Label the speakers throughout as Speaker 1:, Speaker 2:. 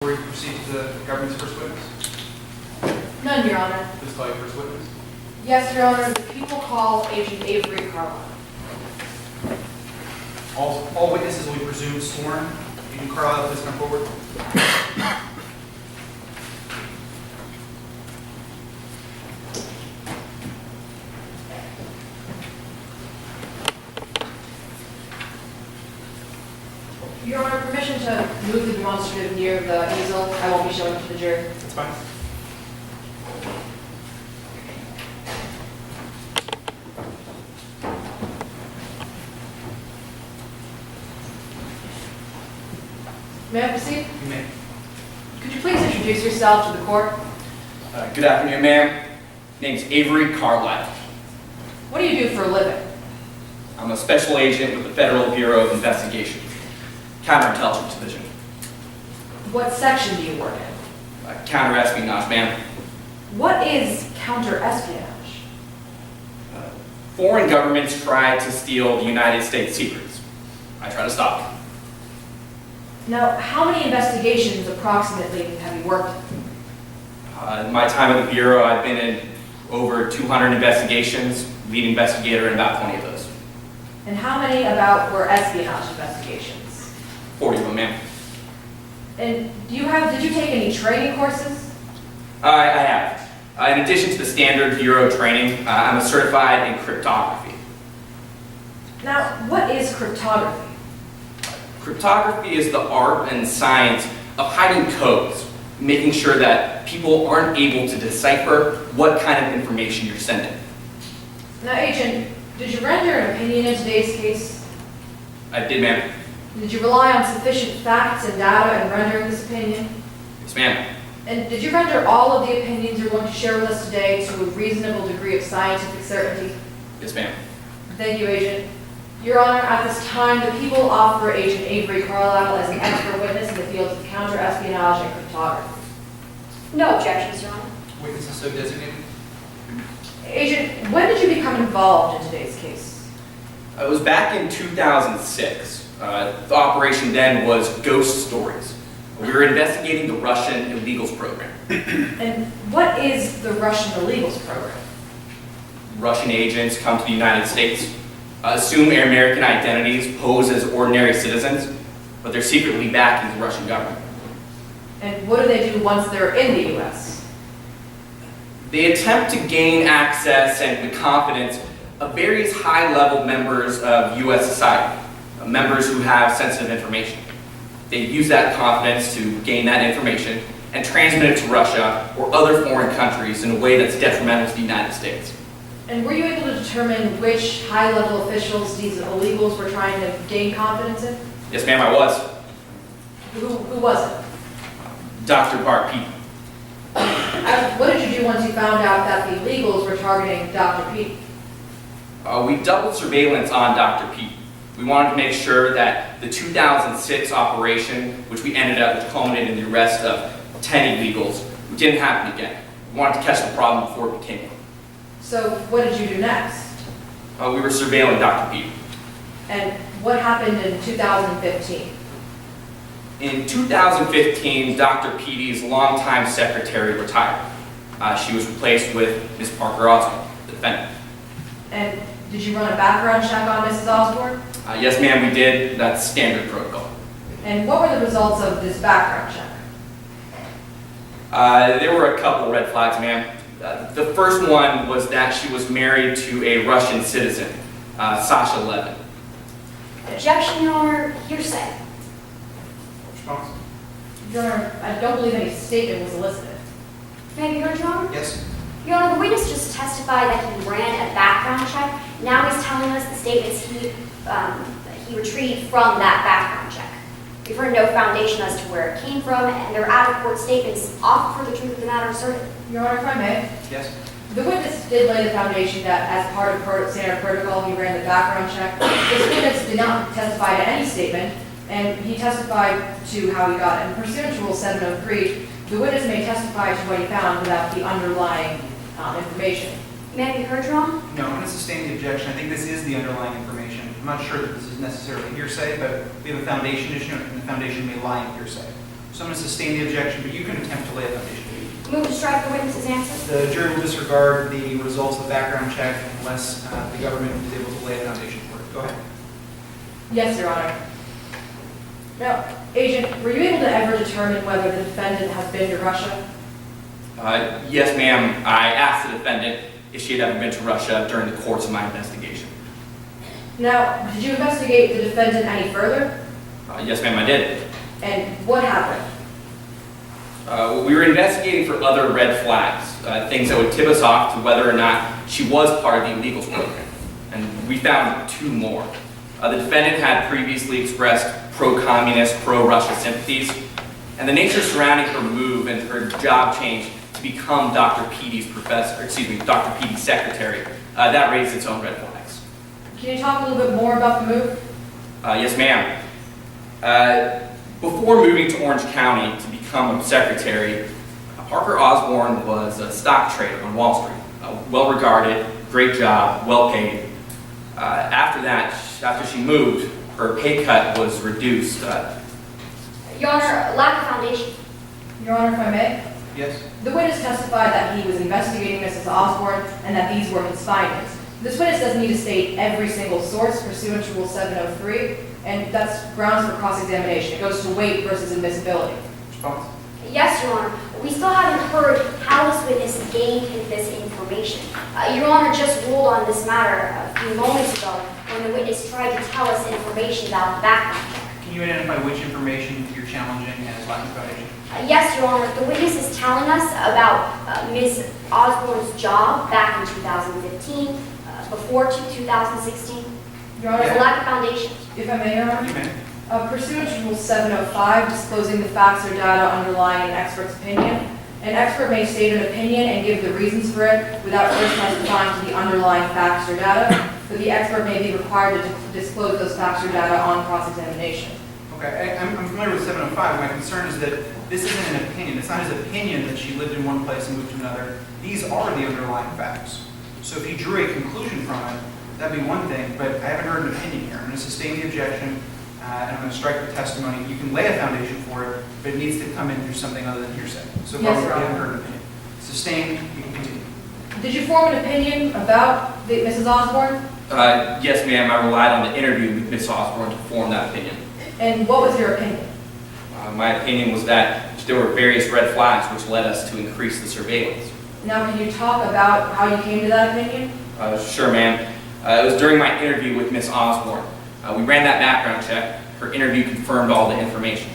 Speaker 1: Before you proceed to the government's first witness,
Speaker 2: None, Your Honor.
Speaker 1: please call your first witness.
Speaker 2: Yes, Your Honor. The people call Agent Avery Carlisle.
Speaker 1: All witnesses will be presumed sworn. Agent Carlisle, please come forward.
Speaker 2: Your Honor, permission to move the demonstrative near the easel. I won't be showing it to the jury.
Speaker 1: That's fine.
Speaker 2: May I proceed?
Speaker 1: You may.
Speaker 2: Could you please introduce yourself to the court?
Speaker 3: Good afternoon, ma'am. Name's Avery Carlisle.
Speaker 2: What do you do for a living?
Speaker 3: I'm a special agent with the Federal Bureau of Investigation, Counterintelligence Division.
Speaker 2: What section do you work in?
Speaker 3: Counter-espionage, ma'am.
Speaker 2: What is counter-espionage?
Speaker 3: Foreign governments try to steal the United States secrets. I try to stop them.
Speaker 2: Now, how many investigations approximately have you worked in?
Speaker 3: In my time at the Bureau, I've been in over 200 investigations, lead investigator in about 20 of those.
Speaker 2: And how many about were espionage investigations?
Speaker 3: 40 of them, ma'am.
Speaker 2: And did you take any training courses?
Speaker 3: I have. In addition to the standard Bureau training, I'm a certified in cryptography.
Speaker 2: Now, what is cryptography?
Speaker 3: Cryptography is the art and science of hiding codes, making sure that people aren't able to decipher what kind of information you're sending.
Speaker 2: Now, Agent, did you render an opinion in today's case?
Speaker 3: I did, ma'am.
Speaker 2: Did you rely on sufficient facts and data in rendering this opinion?
Speaker 3: Yes, ma'am.
Speaker 2: And did you render all of the opinions you're going to share with us today to a reasonable degree of scientific certainty?
Speaker 3: Yes, ma'am.
Speaker 2: Thank you, Agent. Your Honor, at this time, the people offer Agent Avery Carlisle as an expert witness in the fields of counter-espionage and cryptography.
Speaker 4: No objections, Your Honor.
Speaker 1: Witness is so designated.
Speaker 2: Agent, when did you become involved in today's case?
Speaker 3: It was back in 2006. The operation then was Ghost Stories. We were investigating the Russian illegals program.
Speaker 2: And what is the Russian illegals program?
Speaker 3: Russian agents come to the United States, assume American identities, pose as ordinary citizens, but they're secretly backing the Russian government.
Speaker 2: And what do they do once they're in the U.S.?
Speaker 3: They attempt to gain access and the confidence of various high-level members of U.S. society, members who have sensitive information. They use that confidence to gain that information and transmit it to Russia or other foreign countries in a way that's detrimental to the United States.
Speaker 2: And were you able to determine which high-level officials these illegals were trying to gain confidence in?
Speaker 3: Yes, ma'am, I was.
Speaker 2: Who was it?
Speaker 3: Dr. Bart Pete.
Speaker 2: What did you do once you found out that the illegals were targeting Dr. Pete?
Speaker 3: We doubled surveillance on Dr. Pete. We wanted to make sure that the 2006 operation, which culminated in the arrest of 10 illegals, didn't happen again. We wanted to catch the problem before it became one.
Speaker 2: So what did you do next?
Speaker 3: We were surveilling Dr. Pete.
Speaker 2: And what happened in 2015?
Speaker 3: In 2015, Dr. Petey's longtime secretary retired. She was replaced with Ms. Parker Osborne, the defendant.
Speaker 2: And did you run a background check on Mrs. Osborne?
Speaker 3: Yes, ma'am, we did. That's standard protocol.
Speaker 2: And what were the results of this background check?
Speaker 3: There were a couple red flags, ma'am. The first one was that she was married to a Russian citizen, Sasha Levin.
Speaker 4: Objection, Your Honor. Hearsay.
Speaker 1: Response?
Speaker 2: Your Honor, I don't believe any statement was elicited.
Speaker 4: May I be heard, Your Honor?
Speaker 1: Yes.
Speaker 4: Your Honor, the witness just testified that he ran a background check. Now he's telling us the statements he retrieved from that background check. We've heard no foundation as to where it came from, and they're out-of-court statements often for the truth of the matter asserted.
Speaker 2: Your Honor, if I may.
Speaker 1: Yes.
Speaker 2: The witness did lay the foundation that as part of standard protocol, he ran the background check. This witness did not testify to any statement, and he testified to how he got it. And pursuant to Rule 703, the witness may testify to what he found without the underlying information.
Speaker 4: May I be heard, Your Honor?
Speaker 1: No, I'm going to sustain the objection. I think this is the underlying information. I'm not sure that this is necessarily hearsay, but we have a foundation issue, and the foundation may lie in hearsay. So I'm going to sustain the objection, but you can attempt to lay a foundation.
Speaker 4: Move to strike the witness's answer.
Speaker 1: The jury will disregard the results of the background check unless the government is able to lay a foundation for it. Go ahead.
Speaker 2: Yes, Your Honor. Now, Agent, were you able to ever determine whether the defendant has been to Russia?
Speaker 3: Yes, ma'am. I asked the defendant if she had ever been to Russia during the course of my investigation.
Speaker 2: Now, did you investigate the defendant any further?
Speaker 3: Yes, ma'am, I did.
Speaker 2: And what happened?
Speaker 3: We were investigating for other red flags, things that would tip us off to whether or not she was part of the illegals program. And we found 2 more. The defendant had previously expressed pro-communist, pro-Russia sympathies, and the nature surrounding her move and her job change to become Dr. Petey's Dr. Petey's secretary, that raised its own red flags.
Speaker 2: Can you talk a little bit more about the move?
Speaker 3: Yes, ma'am. Before moving to Orange County to become a secretary, Parker Osborne was a stock trader on Wall Street. Well-regarded, great job, well-paid. After she moved, her pay cut was reduced.
Speaker 4: Your Honor, lack of foundation.
Speaker 2: Your Honor, if I may?
Speaker 1: Yes?
Speaker 2: The witness testified that he was investigating Mrs. Osborne and that these were his findings. This witness doesn't need to state every single source pursuant to Rule 703, and that's grounds for cross-examination. It goes to weight versus admissibility.
Speaker 1: Response?
Speaker 4: Yes, Your Honor. We still haven't heard how this witness gained this information. Your Honor just ruled on this matter a few moments ago when the witness tried to tell us information about the background check.
Speaker 1: Can you identify which information you're challenging as lacking foundation?
Speaker 4: Yes, Your Honor. The witness is telling us about Ms. Osborne's job back in 2015, before 2016.
Speaker 2: Your Honor,
Speaker 4: There's a lack of foundation.
Speaker 2: if I may, Your Honor?
Speaker 1: You may.
Speaker 2: Pursuant to Rule 705, disclosing the facts or data underlying an expert's opinion, an expert may state an opinion and give the reasons for it without first testifying to the underlying facts or data, but the expert may be required to disclose those facts or data on cross-examination.
Speaker 1: Okay, I'm familiar with 705. My concern is that this isn't an opinion. It's not his opinion that she lived in one place and moved to another. These are the underlying facts. So if he drew a conclusion from it, that'd be one thing, but I haven't heard an opinion here. I'm going to sustain the objection, and I'm going to strike the testimony. You can lay a foundation for it, but it needs to come in through something other than hearsay. So far,
Speaker 2: Yes,
Speaker 1: we
Speaker 2: Your Honor.
Speaker 1: haven't heard an opinion. Sustained, you can continue.
Speaker 2: Did you form an opinion about Mrs. Osborne?
Speaker 3: Yes, ma'am, I relied on the interview with Miss Osborne to form that opinion.
Speaker 2: And what was your opinion?
Speaker 3: My opinion was that there were various red flags which led us to increase the surveillance.
Speaker 2: Now, can you talk about how you came to that opinion?
Speaker 3: Sure, ma'am. It was during my interview with Miss Osborne. We ran that background check. Her interview confirmed all the information.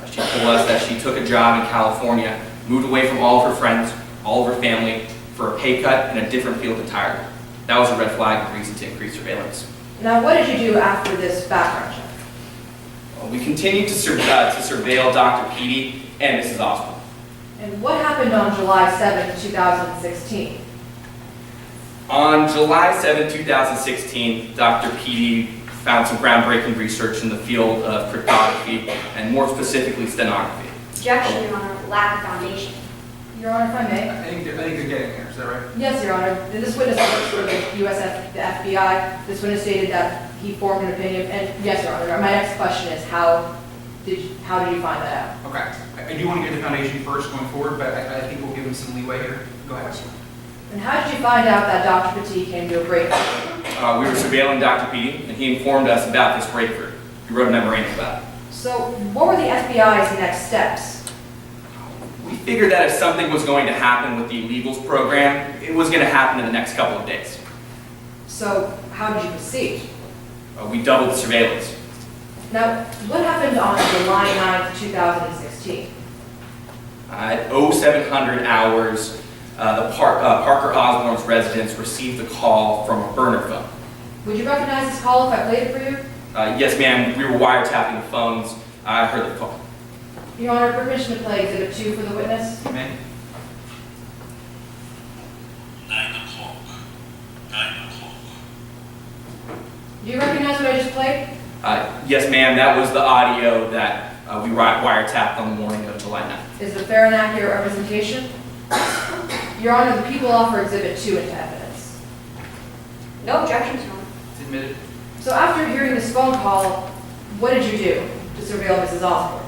Speaker 3: She told us that she took a job in California, moved away from all of her friends, all of her family, for a pay cut in a different field entirely. That was a red flag and reason to increase surveillance.
Speaker 2: Now, what did you do after this background check?
Speaker 3: We continued to surveil Dr. Petey and Mrs. Osborne.
Speaker 2: And what happened on July 7th, 2016?
Speaker 3: On July 7, 2016, Dr. Petey found some groundbreaking research in the field of cryptography and more specifically stenography.
Speaker 4: Objection, Your Honor. Lack of foundation.
Speaker 2: Your Honor, if I may?
Speaker 1: I think you're getting there. Is that right?
Speaker 2: Yes, Your Honor. This witness works for the the FBI. This witness stated that he formed an opinion. And yes, Your Honor, my next question is how did you find that out?
Speaker 1: Okay. I do want to get the foundation first going forward, but I think we'll give him some leeway here. Go ahead.
Speaker 2: And how did you find out that Dr. Petit came to a breakthrough?
Speaker 3: We were surveilling Dr. Petey, and he informed us about this breakthrough. He wrote a memorandum about it.
Speaker 2: So, what were the FBI's next steps?
Speaker 3: We figured that if something was going to happen with the illegals program, it was going to happen in the next couple of days.
Speaker 2: So, how did you proceed?
Speaker 3: We doubled the surveillance.
Speaker 2: Now, what happened on July 9th, 2016?
Speaker 3: At 0700 hours, Parker Osborne's residence received a call from a burner phone.
Speaker 2: Would you recognize this call if I played it for you?
Speaker 3: Yes, ma'am, we were wiretapping the phones. I heard the call.
Speaker 2: Your Honor, permission to play Exhibit 2 for the witness?
Speaker 1: You may.
Speaker 5: 9 o'clock. 9 o'clock.
Speaker 2: Do you recognize what I just played?
Speaker 3: Yes, ma'am, that was the audio that we wiretapped on the morning of July 9th.
Speaker 2: Is it fair and accurate representation? Your Honor, the people offer Exhibit 2 into evidence.
Speaker 4: No objections, Your Honor.
Speaker 1: It's admitted.
Speaker 2: So after hearing this phone call, what did you do to surveil Mrs. Osborne?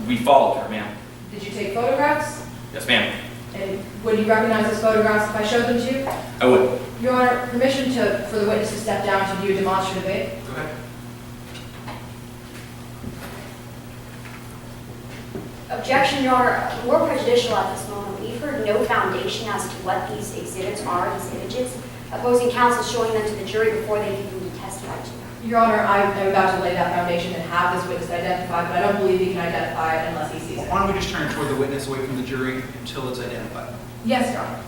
Speaker 3: We followed her, ma'am.
Speaker 2: Did you take photographs?
Speaker 3: Yes, ma'am.
Speaker 2: And would you recognize those photographs if I showed them to you?
Speaker 3: I would.
Speaker 2: Your Honor, permission for the witness to step down to view demonstrative aid?
Speaker 1: Go ahead.
Speaker 4: Objection, Your Honor. More prejudicial at this moment. We've heard no foundation as to what these exhibits are, these images. Opposing counsel showing them to the jury before they can be testified to.
Speaker 2: Your Honor, I'm about to lay that foundation and have this witness identified, but I don't believe he can identify it unless he sees it.
Speaker 1: Why don't we just turn toward the witness away from the jury until it's identified?
Speaker 2: Yes, Your Honor.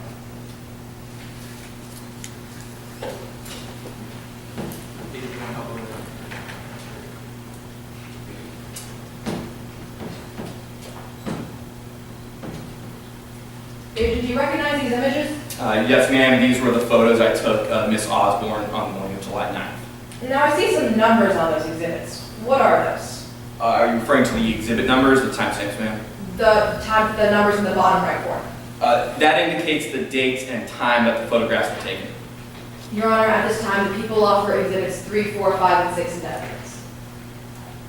Speaker 1: If you want to help with it.
Speaker 2: Agent, do you recognize these images?
Speaker 3: Yes, ma'am. These were the photos I took of Miss Osborne on the morning of July 9th.
Speaker 2: Now, I see some numbers on those exhibits. What are those?
Speaker 3: Are you referring to the exhibit numbers, the timestamps, ma'am?
Speaker 2: The numbers in the bottom right corner.
Speaker 3: That indicates the date and time that the photographs were taken.
Speaker 2: Your Honor, at this time, the people offer exhibits 3, 4, 5, and 6 in evidence.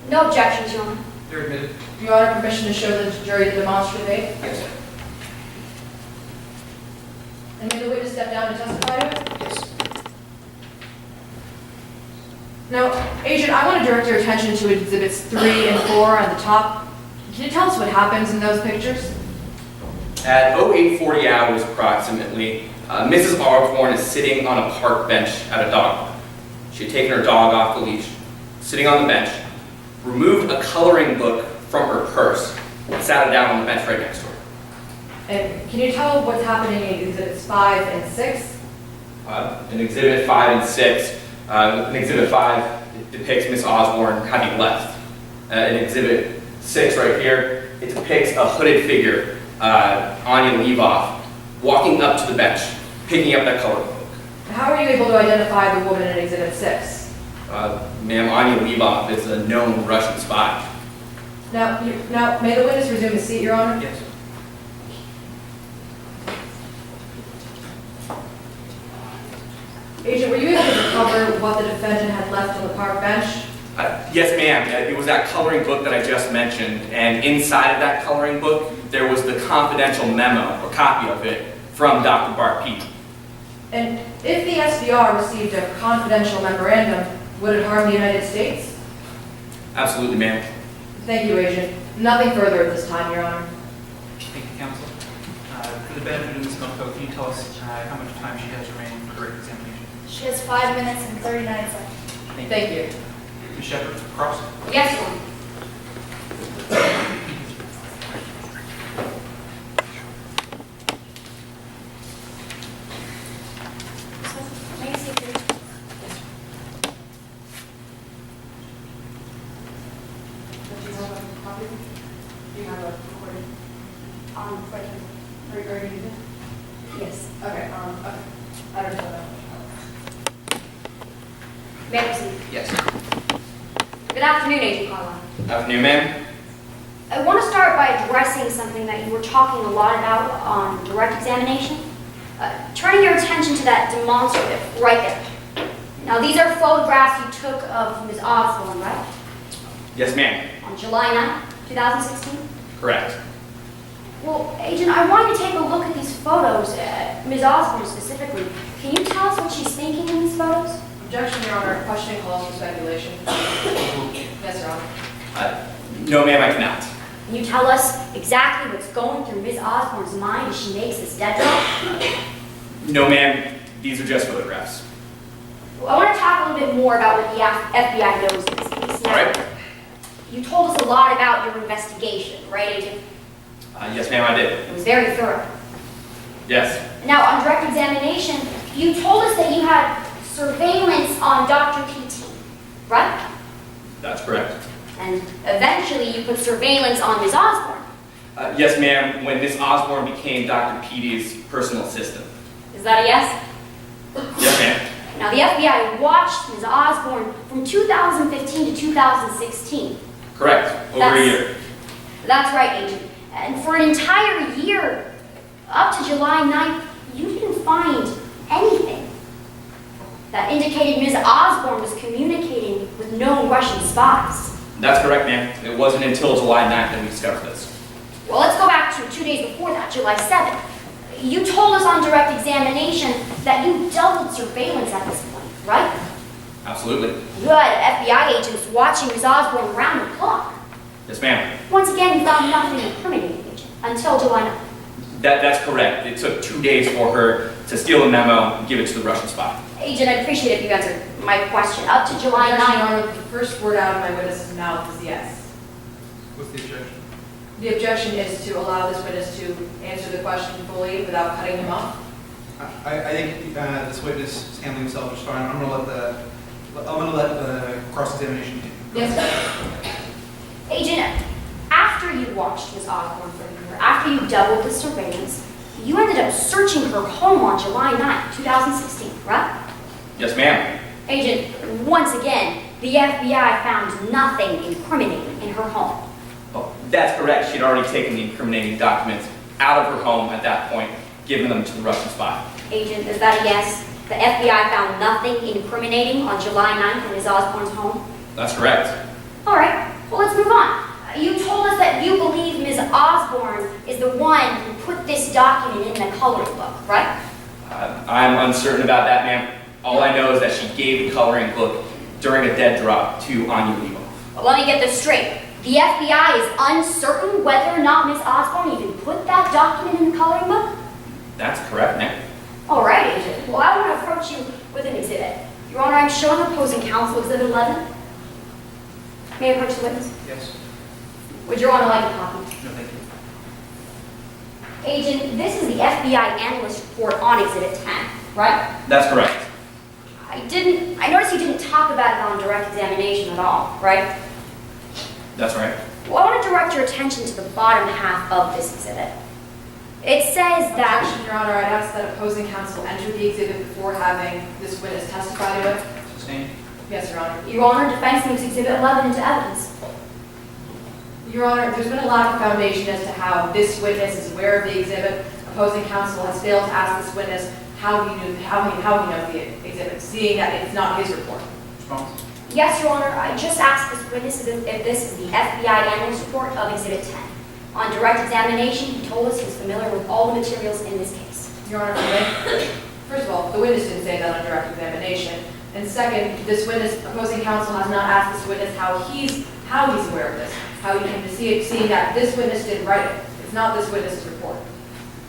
Speaker 4: No objections, Your Honor.
Speaker 1: They're admitted.
Speaker 2: Your Honor, permission to show the jury the demonstrative aid?
Speaker 1: Yes, sir.
Speaker 2: And may the witness step down and testify to it?
Speaker 1: Yes.
Speaker 2: Now, Agent, I want to direct your attention to exhibits 3 and 4 on the top. Can you tell us what happens in those pictures?
Speaker 3: At 0840 hours approximately, Mrs. Osborne is sitting on a park bench at a dog park. She had taken her dog off the leash, sitting on the bench, removed a coloring book from her purse, and sat it down on the bench right next to her.
Speaker 2: And can you tell what's happening in exhibits 5 and 6?
Speaker 3: In Exhibit 5 and 6, in Exhibit 5, it depicts Miss Osborne having left. In Exhibit 6 right here, it depicts a hooded figure, Anya Levoff, walking up to the bench, picking up that coloring book.
Speaker 2: How are you able to identify the woman in exhibit 6?
Speaker 3: Ma'am, Anya Levoff is a known Russian spy.
Speaker 2: Now, may the witness resume his seat, Your Honor?
Speaker 1: Yes.
Speaker 2: Agent, were you able to recover what the defendant had left on the park bench?
Speaker 3: Yes, ma'am. It was that coloring book that I just mentioned, and inside of that coloring book, there was the confidential memo, or copy of it, from Dr. Bart Peet.
Speaker 2: And if the SBR received a confidential memorandum, would it harm the United States?
Speaker 3: Absolutely, ma'am.
Speaker 2: Thank you, Agent. Nothing further at this time, Your Honor.
Speaker 1: Thank you, counsel. For the benefit of Ms. Melkote, can you tell us how much time she has remaining for direct examination?
Speaker 6: She has 5 minutes and 39 seconds.
Speaker 2: Thank you.
Speaker 1: Ms. Shepard, cross.
Speaker 4: Yes, Your Honor.
Speaker 6: May I see please?
Speaker 2: Do you have a copy? Do you have a recording?
Speaker 4: Right here.
Speaker 2: Or you need it?
Speaker 4: Yes.
Speaker 2: Okay, okay. I don't know that.
Speaker 4: May I proceed?
Speaker 1: Yes.
Speaker 4: Good afternoon, Agent Carlisle.
Speaker 3: Afternoon, ma'am.
Speaker 4: I want to start by addressing something that you were talking a lot about on direct examination. Turning your attention to that demonstrative right there. Now, these are photographs you took of Ms. Osborne, right?
Speaker 3: Yes, ma'am.
Speaker 4: On July 9th, 2016?
Speaker 3: Correct.
Speaker 4: Well, Agent, I want you to take a look at these photos, Ms. Osborne specifically. Can you tell us what she's thinking in these photos?
Speaker 2: Objection, Your Honor. Questioning calls for speculation. Yes, Your Honor.
Speaker 3: No, ma'am, I cannot.
Speaker 4: Can you tell us exactly what's going through Ms. Osborne's mind as she makes this dead drop?
Speaker 3: No, ma'am. These are just photographs.
Speaker 4: Well, I want to talk a little bit more about what the FBI knows in this case. Now,
Speaker 3: All right.
Speaker 4: you told us a lot about your investigation, right, Agent?
Speaker 3: Yes, ma'am, I did.
Speaker 4: It was very thorough.
Speaker 3: Yes.
Speaker 4: Now, on direct examination, you told us that you had surveillance on Dr. PT, right?
Speaker 3: That's correct.
Speaker 4: And eventually you put surveillance on Ms. Osborne.
Speaker 3: Yes, ma'am, when Miss Osborne became Dr. Petey's personal assistant.
Speaker 4: Is that a yes?
Speaker 3: Yes, ma'am.
Speaker 4: Now, the FBI watched Ms. Osborne from 2015 to 2016.
Speaker 3: Correct. Over a year.
Speaker 4: That's right, Agent. And for an entire year, up to July 9th, you didn't find anything that indicated Ms. Osborne was communicating with known Russian spies.
Speaker 3: That's correct, ma'am. It wasn't until July 9th that we discovered this.
Speaker 4: Well, let's go back to 2 days before that, July 7th. You told us on direct examination that you doubled surveillance at this point, right?
Speaker 3: Absolutely.
Speaker 4: You had FBI agents watching Ms. Osborne round the clock.
Speaker 3: Yes, ma'am.
Speaker 4: Once again, you found nothing incriminating, Agent, until July 9th.
Speaker 3: That's correct. It took 2 days for her to steal a memo and give it to the Russian spy.
Speaker 4: Agent, I'd appreciate it if you answered my question. Up to July
Speaker 2: Objection,
Speaker 4: 9th.
Speaker 2: Your Honor, the first word out of my witness's mouth is yes.
Speaker 1: What's the objection?
Speaker 2: The objection is to allow this witness to answer the question fully without cutting him off.
Speaker 1: I think this witness is handling himself just fine. I'm going to let the cross-examination continue.
Speaker 2: Yes, sir.
Speaker 4: Agent, after you watched Ms. Osborne for a year, after you doubled the surveillance, you ended up searching her home on July 9th, 2016, right?
Speaker 3: Yes, ma'am.
Speaker 4: Agent, once again, the FBI found nothing incriminating in her home.
Speaker 3: Oh, that's correct. She'd already taken the incriminating documents out of her home at that point, given them to the Russian spy.
Speaker 4: Agent, is that a yes? The FBI found nothing incriminating on July 9th in Ms. Osborne's home?
Speaker 3: That's correct.
Speaker 4: All right, well, let's move on. You told us that you believe Ms. Osborne is the one who put this document in the coloring book, right?
Speaker 3: I'm uncertain about that, ma'am. All I know is that she gave the coloring book during a dead drop to Anya Levin.
Speaker 4: Well, let me get this straight. The FBI is uncertain whether or not Ms. Osborne even put that document in the coloring book?
Speaker 3: That's correct, ma'am.
Speaker 4: All right, Agent. Well, I want to approach you with an exhibit. Your Honor, I'm showing opposing counsel Exhibit 11. May I approach the witness?
Speaker 1: Yes?
Speaker 4: Would Your Honor like a copy?
Speaker 1: No, thank you.
Speaker 4: Agent, this is the FBI analyst report on Exhibit 10, right?
Speaker 3: That's correct.
Speaker 4: I noticed you didn't talk about it on direct examination at all, right?
Speaker 3: That's right.
Speaker 4: Well, I want to direct your attention to the bottom half of this exhibit. It says that...
Speaker 2: Objection, Your Honor, I'd ask that opposing counsel enter the exhibit before having this witness testify to it.
Speaker 1: Sustained?
Speaker 2: Yes, Your Honor.
Speaker 4: Your Honor, defense moves Exhibit 11 into evidence.
Speaker 2: Your Honor, there's been a lack of foundation as to how this witness is aware of the exhibit. Opposing counsel has failed to ask this witness how he knows the exhibit, seeing that it's not his report.
Speaker 1: Response?
Speaker 4: Yes, Your Honor, I just asked this witness if this is the FBI analyst report of Exhibit 10. On direct examination, he told us he was familiar with all the materials in this case.
Speaker 2: Your Honor, first of all, the witness didn't say that on direct examination. And second, this witness, opposing counsel has not asked this witness how he's aware of this, how he came to see it, seeing that this witness didn't write it. It's not this witness's report.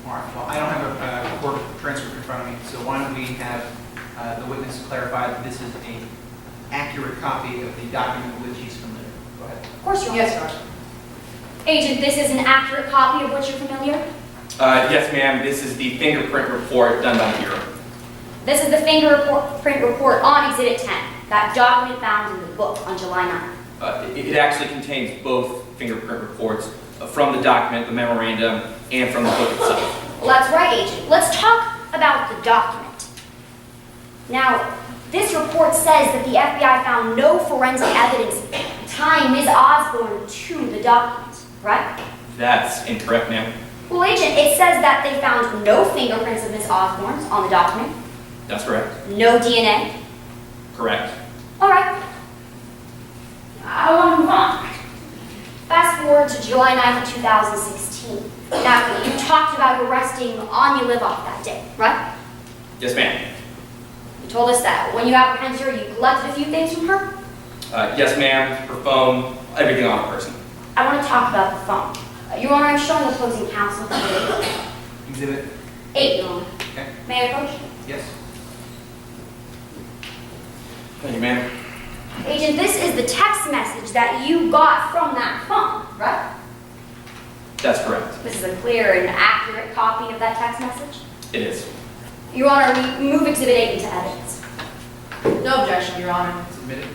Speaker 1: All right, well, I don't have a court transcript in front of me, so why don't we have the witness clarify that this is an accurate copy of the document with which he's familiar. Go ahead.
Speaker 4: Of course, Your Honor.
Speaker 2: Yes, Your Honor.
Speaker 4: Agent, this is an accurate copy of what you're familiar?
Speaker 3: Yes, ma'am. This is the fingerprint report done by the Bureau.
Speaker 4: This is the fingerprint report on Exhibit 10, that document found in the book on July 9th.
Speaker 3: It actually contains both fingerprint reports from the document, the memorandum, and from the book itself.
Speaker 4: Well, that's right, Agent. Let's talk about the document. Now, this report says that the FBI found no forensic evidence tying Ms. Osborne to the document, right?
Speaker 3: That's incorrect, ma'am.
Speaker 4: Well, Agent, it says that they found no fingerprints of Ms. Osborne's on the document,
Speaker 3: That's correct.
Speaker 4: no DNA.
Speaker 3: Correct.
Speaker 4: All right. I want to move on. Fast forward to July 9th of 2016. Now, you talked about arresting Anya Levin that day, right?
Speaker 3: Yes, ma'am.
Speaker 4: You told us that when you apprehended her, you collected a few things from her.
Speaker 3: Yes, ma'am. Her phone, everything on her person.
Speaker 4: I want to talk about the phone. Your Honor, I'm showing opposing counsel.
Speaker 1: Exhibit?
Speaker 4: 8, Your Honor.
Speaker 1: Okay.
Speaker 4: May I approach?
Speaker 1: Yes?
Speaker 3: Thank you, ma'am.
Speaker 4: Agent, this is the text message that you got from that phone, right?
Speaker 3: That's correct.
Speaker 4: This is a clear and accurate copy of that text message.
Speaker 3: It is.
Speaker 4: Your Honor, we move Exhibit 8 into evidence.
Speaker 2: No objection, Your Honor.
Speaker 1: Submitted?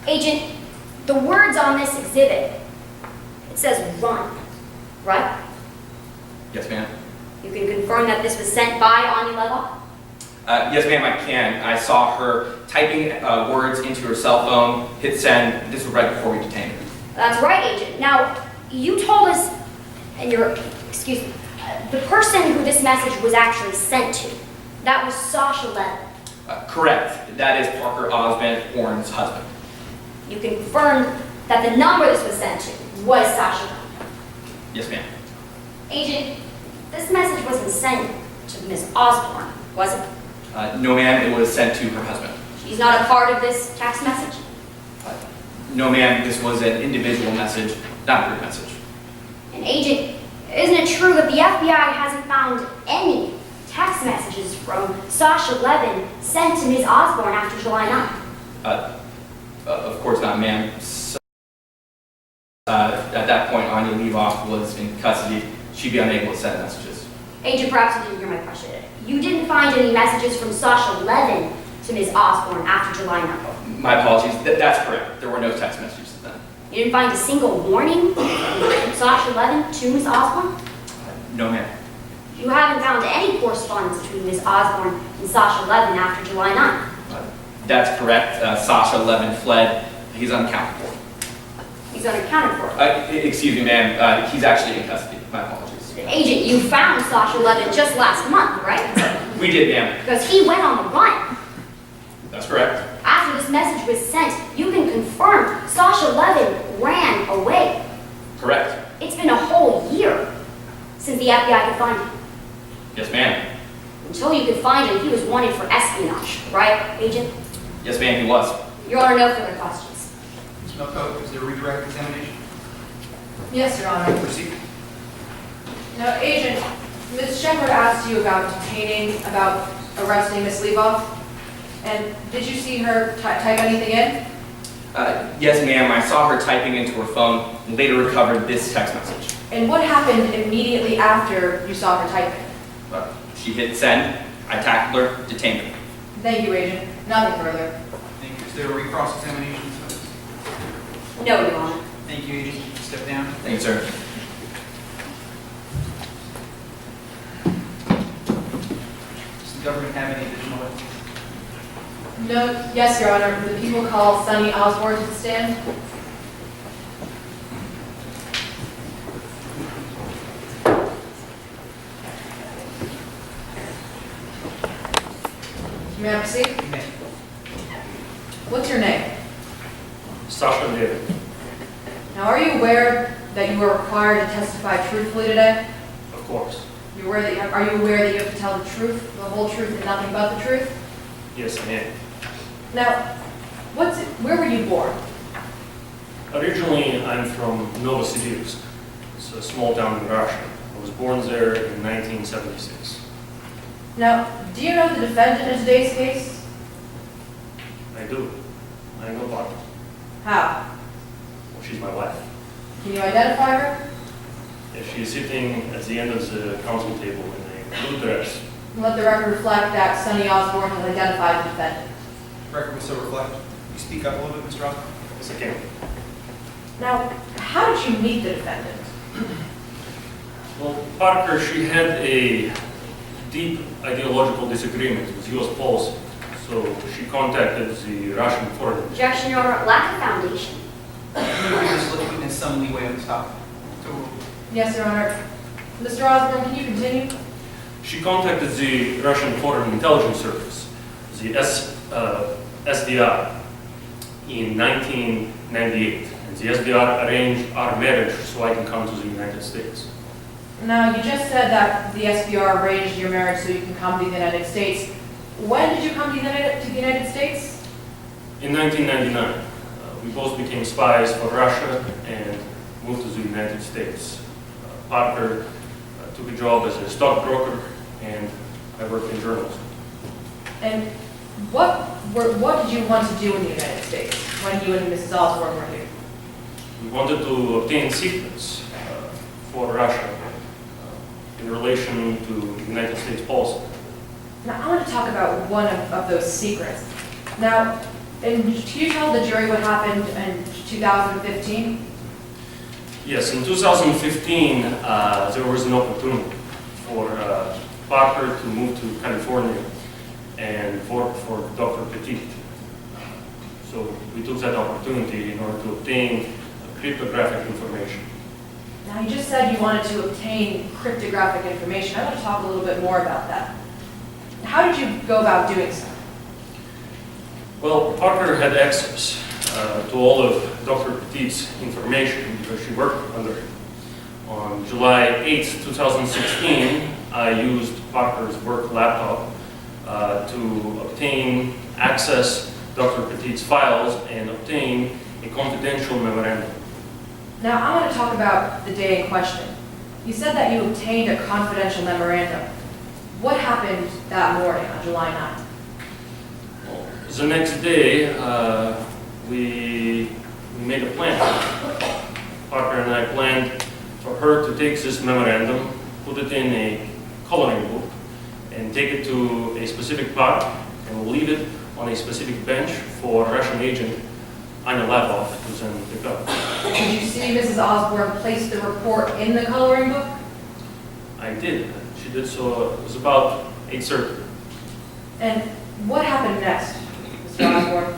Speaker 4: Agent, the words on this exhibit, it says run, right?
Speaker 3: Yes, ma'am.
Speaker 4: You can confirm that this was sent by Anya Levin?
Speaker 3: Yes, ma'am, I can. I saw her typing words into her cell phone, hit send. This was right before we detained her.
Speaker 4: That's right, Agent. Now, you told us, and excuse me, the person who this message was actually sent to, that was Sasha Levin.
Speaker 3: Correct. That is Parker Osmond, Warren's husband.
Speaker 4: You confirmed that the number this was sent to was Sasha.
Speaker 3: Yes, ma'am.
Speaker 4: Agent, this message wasn't sent to Ms. Osborne, was it?
Speaker 3: No, ma'am, it was sent to her husband.
Speaker 4: She's not a part of this text message?
Speaker 3: No, ma'am, this was an individual message, not a group message.
Speaker 4: And Agent, isn't it true that the FBI hasn't found any text messages from Sasha Levin sent to Ms. Osborne after July 9th?
Speaker 3: Of course not, ma'am. So, at that point, Anya Levoff was in custody. She'd be unable to send messages.
Speaker 4: Agent, perhaps you didn't hear my question. You didn't find any messages from Sasha Levin to Ms. Osborne after July 9th?
Speaker 3: My apologies. That's correct. There were no text messages then.
Speaker 4: You didn't find a single warning from Sasha Levin to Ms. Osborne?
Speaker 3: No, ma'am.
Speaker 4: You haven't found any correspondence between Ms. Osborne and Sasha Levin after July 9th?
Speaker 3: That's correct. Sasha Levin fled. He's unaccounted for.
Speaker 4: He's unaccounted for.
Speaker 3: Excuse me, ma'am. He's actually in custody. My apologies.
Speaker 4: Agent, you found Sasha Levin just last month, right?
Speaker 3: We did, ma'am.
Speaker 4: Because he went on the run.
Speaker 3: That's correct.
Speaker 4: After this message was sent, you can confirm Sasha Levin ran away.
Speaker 3: Correct.
Speaker 4: It's been a whole year since the FBI could find him.
Speaker 3: Yes, ma'am.
Speaker 4: Until you could find him, he was wanted for espionage, right, Agent?
Speaker 3: Yes, ma'am, he was.
Speaker 4: Your Honor, no further questions.
Speaker 1: Ms. Melkote, is there a redirect examination?
Speaker 2: Yes, Your Honor.
Speaker 1: Proceed.
Speaker 2: Now, Agent, Ms. Shepard asked you about detaining, about arresting Ms. Levoff. And did you see her type anything in?
Speaker 3: Yes, ma'am. I saw her typing into her phone and later recovered this text message.
Speaker 2: And what happened immediately after you saw her typing?
Speaker 3: She hit send. I tackled her, detained her.
Speaker 2: Thank you, Agent. Nothing further.
Speaker 1: Thank you. Is there a recross examination?
Speaker 4: No, Your Honor.
Speaker 1: Thank you, Agent. Step down.
Speaker 3: Thank you, sir.
Speaker 1: Does the government have any additional witnesses?
Speaker 2: No, yes, Your Honor. The people call Sonny Osborne to the stand. May I proceed?
Speaker 1: You may.
Speaker 2: What's your name?
Speaker 7: Sasha Levin.
Speaker 2: Now, are you aware that you are required to testify truthfully today?
Speaker 7: Of course.
Speaker 2: Are you aware that you have to tell the truth, the whole truth, and nothing but the truth?
Speaker 7: Yes, I am.
Speaker 2: Now, where were you born?
Speaker 7: Originally, I'm from Novosibirsk. It's a small town in Russia. I was born there in 1976.
Speaker 2: Now, do you know the defendant in today's case?
Speaker 7: I do. I know about her.
Speaker 2: How?
Speaker 7: Well, she's my wife.
Speaker 2: Can you identify her?
Speaker 7: Yeah, she's sitting at the end of the council table in a blue dress.
Speaker 2: Let the record reflect that Sonny Osborne has identified the defendant.
Speaker 1: Record will so reflect. You speak up a little bit, Mr. Osborne.
Speaker 7: Yes, I can.
Speaker 2: Now, how did you meet the defendant?
Speaker 7: Well, Parker, she had a deep ideological disagreement with U.S. policy, so she contacted the Russian foreign ministry.
Speaker 4: Objection, Your Honor. Lack of foundation.
Speaker 1: Just looking at some leeway on this topic. So,
Speaker 2: Yes, Your Honor. Mr. Osborne, can you continue?
Speaker 7: She contacted the Russian Foreign Intelligence Service, the SDR, in 1998. And the SDR arranged our marriage so I can come to the United States.
Speaker 2: Now, you just said that the SBR arranged your marriage so you can come to the United States. When did you come to the United States?
Speaker 7: In 1999, we both became spies for Russia and moved to the United States. Parker took a job as a stockbroker, and I worked in journalism.
Speaker 2: And what did you want to do in the United States when you and Mrs. Osborne were here?
Speaker 7: We wanted to obtain secrets for Russia in relation to United States policy.
Speaker 2: Now, I want to talk about one of those secrets. Now, and can you tell the jury what happened in 2015?
Speaker 7: Yes, in 2015, there was an opportunity for Parker to move to California and work for Dr. Petit. So we took that opportunity in order to obtain cryptographic information.
Speaker 2: Now, you just said you wanted to obtain cryptographic information. I want to talk a little bit more about that. How did you go about doing so?
Speaker 7: Well, Parker had access to all of Dr. Petit's information because she worked under him. On July 8, 2016, I used Parker's work laptop to obtain access Dr. Petit's files and obtain a confidential memorandum.
Speaker 2: Now, I want to talk about the day in question. You said that you obtained a confidential memorandum. What happened that morning on July 9th?
Speaker 7: Well, the next day, we made a plan. Parker and I planned for her to take this memorandum, put it in a coloring book, and take it to a specific park, and leave it on a specific bench for Russian agent Anya Lavov to then pick up.
Speaker 2: Did you see Mrs. Osborne place the report in the coloring book?
Speaker 7: I did. She did so. It was about 8:30.
Speaker 2: And what happened next, Mr. Osborne?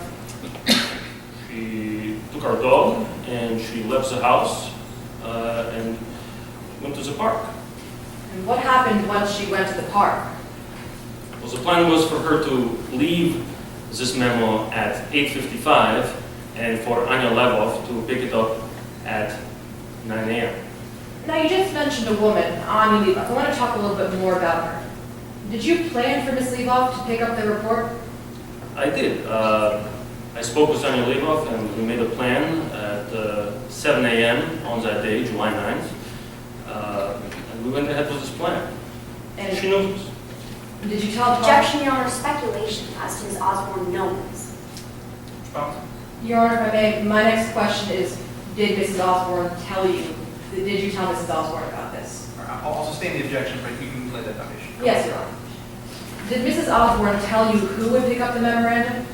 Speaker 7: She took our dog and she left the house and went to the park.
Speaker 2: And what happened once she went to the park?
Speaker 7: Well, the plan was for her to leave this memo at 8:55 and for Anya Lavov to pick it up at 9 a.m.
Speaker 2: Now, you just mentioned a woman, Anya Levov. I want to talk a little bit more about her. Did you plan for Ms. Levov to pick up the report?
Speaker 7: I did. I spoke with Anya Lavov and we made a plan at 7 a.m. on that day, July 9th. And we went ahead with this plan.
Speaker 2: And
Speaker 7: She knows us.
Speaker 2: did you tell Parker?
Speaker 4: Objection, Your Honor, speculation as to Ms. Osborne knows.
Speaker 1: Response?
Speaker 2: Your Honor, if I may, my next question is, did Mrs. Osborne tell you, did you tell Mrs. Osborne about this?
Speaker 1: All right, I'll sustain the objection, but you can lay that foundation.
Speaker 2: Yes, Your Honor. Did Mrs. Osborne tell you who would pick up the memorandum?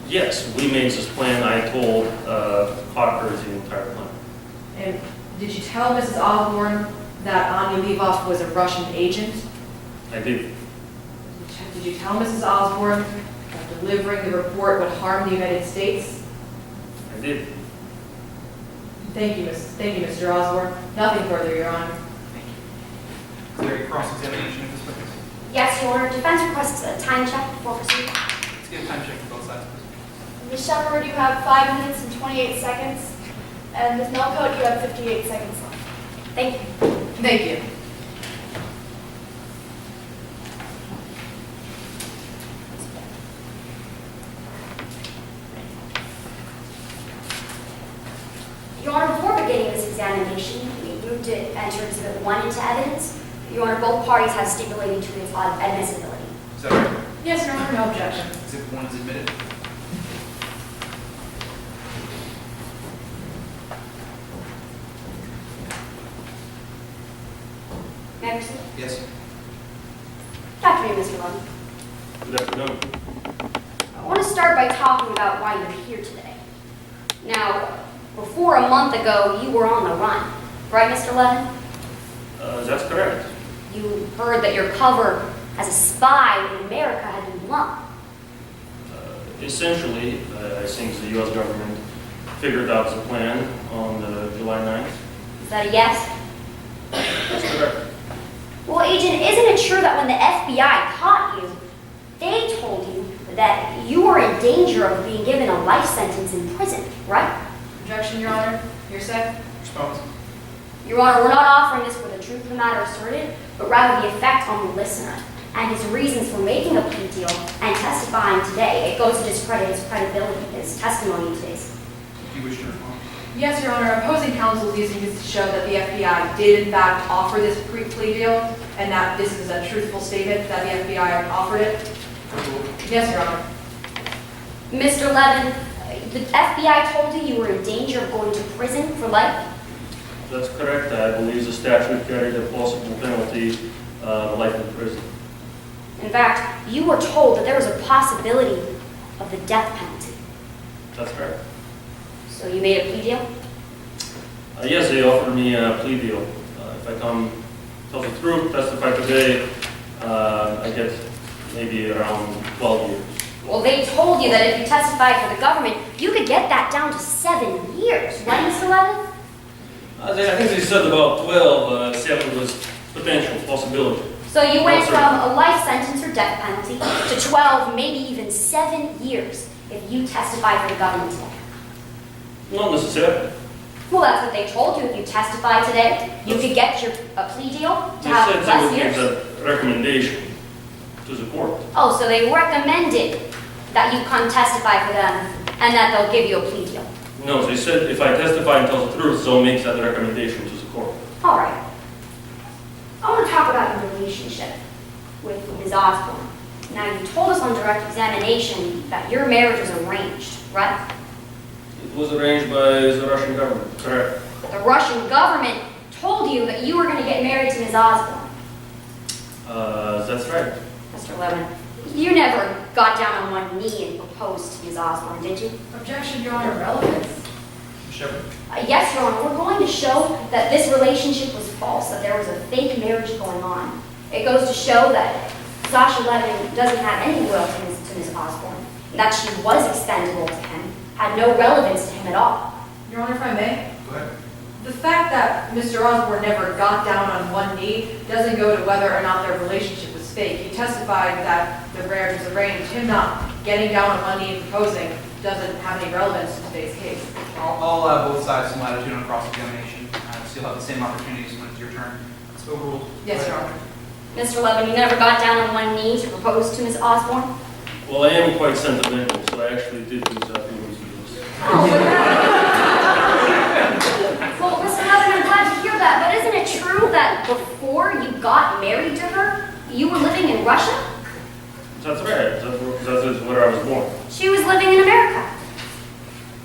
Speaker 7: Yes, we made this plan. I told Parker the entire plan.
Speaker 2: And did you tell Mrs. Osborne that Anya Levov was a Russian agent?
Speaker 7: I did.
Speaker 2: Did you tell Mrs. Osborne that delivering the report would harm the United States?
Speaker 7: I did.
Speaker 2: Thank you, Mr. Osborne. Nothing further, Your Honor.
Speaker 1: Thank you. Is there a cross-examination of this witness?
Speaker 4: Yes, Your Honor, defense requests a time check before proceeding.
Speaker 1: Let's get a time check for both sides, please.
Speaker 6: Ms. Shepard, you have 5 minutes and 28 seconds. And Ms. Melkote, you have 58 seconds left.
Speaker 4: Thank you.
Speaker 2: Thank you.
Speaker 4: Your Honor, before beginning this examination, we moved to enter Exhibit 1 into evidence. Your Honor, both parties have stipulated to its admissibility.
Speaker 1: Is that right?
Speaker 2: Yes, Your Honor, no objection.
Speaker 1: Exhibit 1 is admitted.
Speaker 4: May I proceed?
Speaker 1: Yes.
Speaker 4: Good afternoon, Mr. Levin.
Speaker 7: Good afternoon.
Speaker 4: I want to start by talking about why you're here today. Now, before a month ago, you were on the run, right, Mr. Levin?
Speaker 7: That's correct.
Speaker 4: You heard that your cover as a spy in America had been blown.
Speaker 7: Essentially, I think the U.S. government figured out the plan on July 9th.
Speaker 4: Is that a yes?
Speaker 7: That's correct.
Speaker 4: Well, Agent, isn't it true that when the FBI caught you, they told you that you were in danger of being given a life sentence in prison, right?
Speaker 2: Objection, Your Honor. Hearsay.
Speaker 1: Response?
Speaker 4: Your Honor, we're not offering this for the truth of the matter asserted, but rather the effect on the listener and his reasons for making a plea deal and testifying today. It goes to discredit his credibility, his testimony today.
Speaker 1: Do you wish to respond?
Speaker 2: Yes, Your Honor. Opposing counsel is using this to show that the FBI did, in fact, offer this plea deal, and that this is a truthful statement that the FBI offered it. Yes, Your Honor.
Speaker 4: Mr. Levin, the FBI told you you were in danger of going to prison for life?
Speaker 7: That's correct. I believe the statute carried a possible penalty, life in prison.
Speaker 4: In fact, you were told that there was a possibility of the death penalty.
Speaker 7: That's correct.
Speaker 4: So you made a plea deal?
Speaker 7: Yes, they offered me a plea deal. If I come tell the truth, testify today, I get maybe around 12 years.
Speaker 4: Well, they told you that if you testified for the government, you could get that down to 7 years, right, Mr. Levin?
Speaker 7: I think they said about 12, 7 was potential possibility.
Speaker 4: So you went
Speaker 7: That's
Speaker 4: from
Speaker 7: right.
Speaker 4: a life sentence or death penalty to 12, maybe even 7 years. if you testify for the government today?
Speaker 7: Not necessarily.
Speaker 4: Well, that's what they told you. If you testify today, you could get a plea deal to
Speaker 7: They
Speaker 4: have
Speaker 7: said they
Speaker 4: less
Speaker 7: would give
Speaker 4: years.
Speaker 7: the recommendation to the court.
Speaker 4: Oh, so they recommended that you come testify for them and that they'll give you a plea deal.
Speaker 7: No, they said if I testify and tell the truth, they'll make that recommendation to the court.
Speaker 4: All right. I want to talk about your relationship with Ms. Osborne. Now, you told us on direct examination that your marriage was arranged, right?
Speaker 7: It was arranged by the Russian government, correct?
Speaker 4: The Russian government told you that you were going to get married to Ms. Osborne.
Speaker 7: That's right.
Speaker 4: Mr. Levin, you never got down on one knee and proposed to Ms. Osborne, did you?
Speaker 2: Objection, Your Honor, relevance.
Speaker 1: Shepard?
Speaker 4: Yes, Your Honor, we're going to show that this relationship was false, that there was a fake marriage going on. It goes to show that Sasha Levin doesn't have any loyalty to Ms. Osborne, and that she was expendable to him, had no relevance to him at all.
Speaker 2: Your Honor, if I may,
Speaker 1: Go ahead.
Speaker 2: the fact that Mr. Osborne never got down on one knee doesn't go to whether or not their relationship was fake. He testified that the marriage was arranged. Him not getting down on one knee and proposing doesn't have any relevance to today's case.
Speaker 1: I'll allow both sides some latitude on cross-examination, so you'll have the same opportunities when it's your turn. It's overruled.
Speaker 2: Yes, Your Honor.
Speaker 4: Mr. Levin, you never got down on one knee to propose to Ms. Osborne?
Speaker 7: Well, I am quite sentimental, so I actually did use that in those years.
Speaker 4: Well, Mr. Levin, I'm glad to hear that, but isn't it true that before you got married to her, you were living in Russia?
Speaker 7: That's right. That is where I was born.
Speaker 4: She was living in America.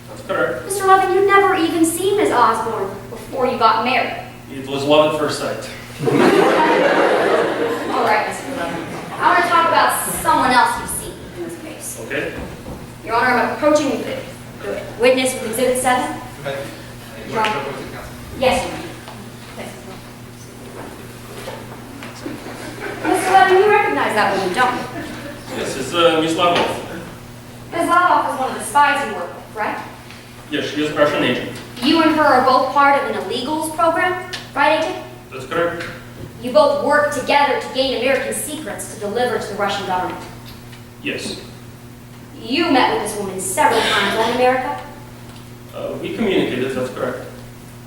Speaker 7: That's correct.
Speaker 4: Mr. Levin, you never even seen Ms. Osborne before you got married.
Speaker 7: It was love at first sight.
Speaker 4: All right, Mr. Levin. I want to talk about someone else you've seen in this case.
Speaker 7: Okay?
Speaker 4: Your Honor, I'm approaching the witness with Exhibit 7.
Speaker 1: Go ahead. You want to show opposing counsel?
Speaker 4: Yes, Your Honor. Mr. Levin, you recognize that woman, don't you?
Speaker 7: Yes, it's Miss Lavov.
Speaker 4: Ms. Lavov is one of the spies you work with, right?
Speaker 7: Yes, she is a Russian agent.
Speaker 4: You and her are both part of an illegals program, right, Agent?
Speaker 7: That's correct.
Speaker 4: You both work together to gain American secrets to deliver to the Russian government.
Speaker 7: Yes.
Speaker 4: You met with this woman several times in America.
Speaker 7: We communicated, that's correct.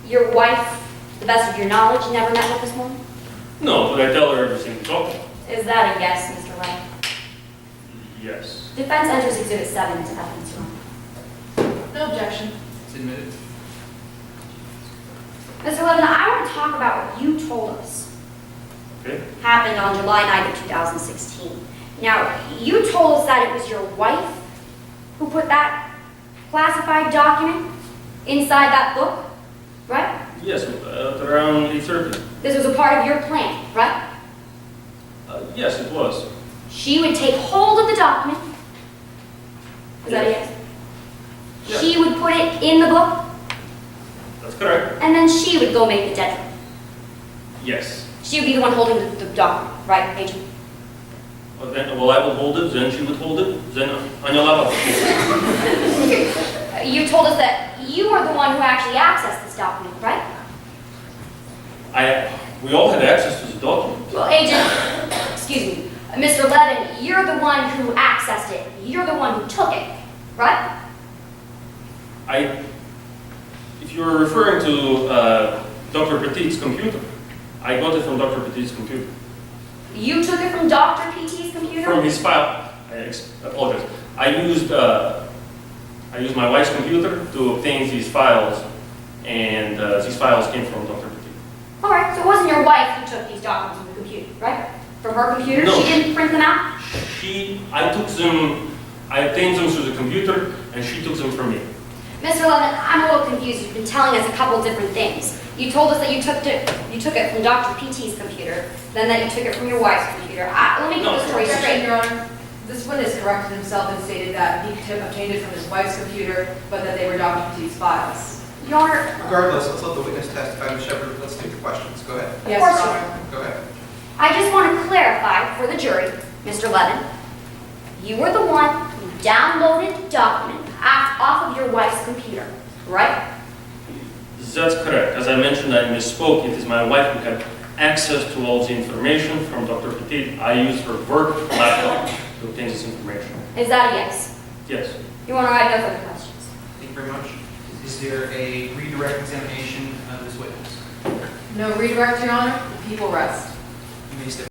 Speaker 4: Your wife, to the best of your knowledge, never met with this woman?
Speaker 7: No, but I tell her everything we talk about.
Speaker 4: Is that a yes, Mr. Levin?
Speaker 7: Yes.
Speaker 4: Defense enters Exhibit 7 into evidence, Your Honor.
Speaker 2: No objection.
Speaker 1: It's admitted.
Speaker 4: Mr. Levin, I want to talk about what you told us
Speaker 7: Okay?
Speaker 4: happened on July 9th of 2016. Now, you told us that it was your wife who put that classified document inside that book, right?
Speaker 7: Yes, around 8:30.
Speaker 4: This was a part of your plan, right?
Speaker 7: Yes, it was.
Speaker 4: She would take hold of the document. Is that a yes?
Speaker 7: Yeah.
Speaker 4: She would put it in the book,
Speaker 7: That's correct.
Speaker 4: and then she would go make the deadline.
Speaker 7: Yes.
Speaker 4: She would be the one holding the document, right, Agent?
Speaker 7: Well, I would hold it, then she would hold it, then Anya Lavov would hold it.
Speaker 4: You told us that you were the one who actually accessed this document, right?
Speaker 7: We all had access to the document.
Speaker 4: Well, Agent, excuse me, Mr. Levin, you're the one who accessed it. You're the one who took it, right?
Speaker 7: If you're referring to Dr. Petit's computer, I got it from Dr. Petit's computer.
Speaker 4: You took it from Dr. P.T.'s computer?
Speaker 7: From his file. I apologize. I used my wife's computer to obtain these files, and these files came from Dr. Petit.
Speaker 4: All right, so it wasn't your wife who took these documents from the computer, right? From her computer?
Speaker 7: No.
Speaker 4: She didn't print them out?
Speaker 7: I obtained them through the computer, and she took them from me.
Speaker 4: Mr. Levin, I'm a little confused. You've been telling us a couple different things. You told us that you took it from Dr. P.T.'s computer, then that you took it from your wife's computer. Let me get the story
Speaker 2: Objection,
Speaker 4: straight.
Speaker 2: Your Honor. This witness corrected himself and stated that he obtained it from his wife's computer, but that they were Dr. Petit's files.
Speaker 4: Your Honor,
Speaker 1: Regardless, let's let the witness testify. Ms. Shepard, let's take the questions. Go ahead.
Speaker 2: Yes,
Speaker 4: course,
Speaker 2: Your
Speaker 4: Your
Speaker 2: Honor.
Speaker 1: Go ahead.
Speaker 4: I just want to clarify for the jury, Mr. Levin, you were the one who downloaded the document off of your wife's computer, right?
Speaker 7: That's correct. As I mentioned, I misspoke. It is my wife who had access to all the information from Dr. Petit. I used her work laptop to obtain this information.
Speaker 4: Is that a yes?
Speaker 7: Yes.
Speaker 4: Your Honor, I have no further questions.
Speaker 1: Thank you very much. Is there a redirect examination of this witness?
Speaker 2: No redirect, Your Honor. The people rest.
Speaker 1: You may step